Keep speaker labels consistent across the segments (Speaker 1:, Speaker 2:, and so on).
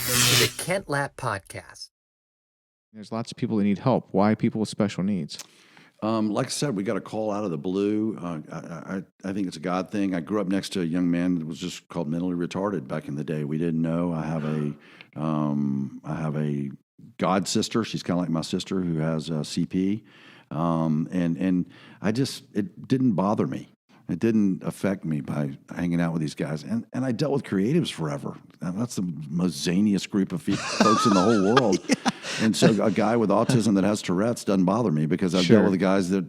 Speaker 1: Welcome to the Kent Lapp Podcast.
Speaker 2: There's lots of people that need help. Why people with special needs?
Speaker 3: Like I said, we got a call out of the blue. I think it's a God thing. I grew up next to a young man that was just called mentally retarded back in the day. We didn't know. I have a god sister. She's kind of like my sister who has CP, and it didn't bother me. It didn't affect me by hanging out with these guys. And I dealt with creatives forever. That's the most zaniest group of folks in the whole world. Yeah. And so a guy with autism that has Tourette's doesn't bother me because I've dealt with the guys that,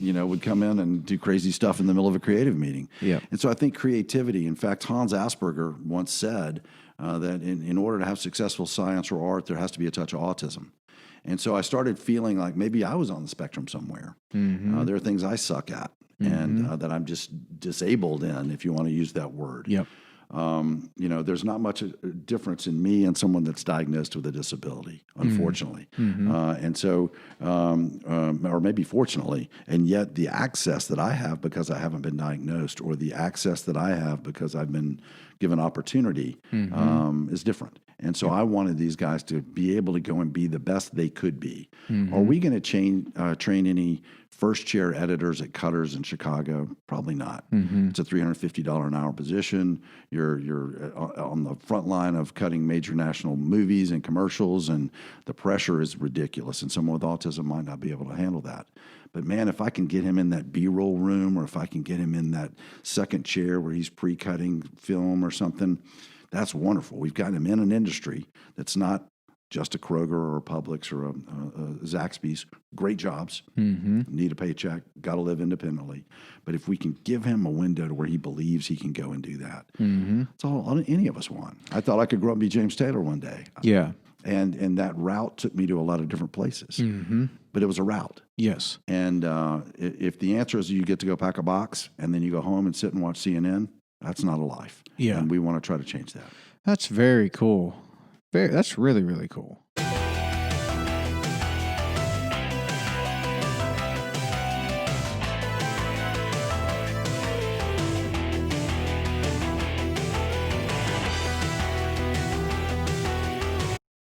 Speaker 3: would come in and do crazy stuff in the middle of a creative meeting. Yeah. And so I think creativity, in fact, Hans Asperger once said that in order to have successful science or art, there has to be a touch of autism. And so I started feeling like maybe I was on the spectrum somewhere. Mm-hmm. There are things I suck at. And that I'm just disabled in, if you want to use that word. Yep. There's not much difference in me and someone that's diagnosed with a disability, unfortunately. Mm-hmm. Or maybe fortunately, and yet the access that I have because I haven't been diagnosed, or the access that I have because I've been given opportunity, is different. And so I wanted these guys to be able to go and be the best they could be. Mm-hmm. Are we going to train any first-chair editors at Cutters in Chicago? Probably not. Mm-hmm. It's a $350 an hour position. You're on the front line of cutting major national movies and commercials, and the pressure is ridiculous. And someone with autism might not be able to handle that. But man, if I can get him in that B-roll room, or if I can get him in that second chair where he's pre-cutting film or something, that's wonderful. We've got him in an industry that's not just a Kroger or a Publix or a Zaxby's. Great jobs, need a paycheck, got to live independently. But if we can give him a window to where he believes he can go and do that, that's all any of us want. I thought I could grow up and be James Taylor one day. Yeah. And that route took me to a lot of different places. But it was a route. Yes. And if the answer is you get to go pack a box and then you go home and sit and watch CNN, that's not a life. Yeah. And we want to try to change that.
Speaker 2: That's very cool. That's really, really cool.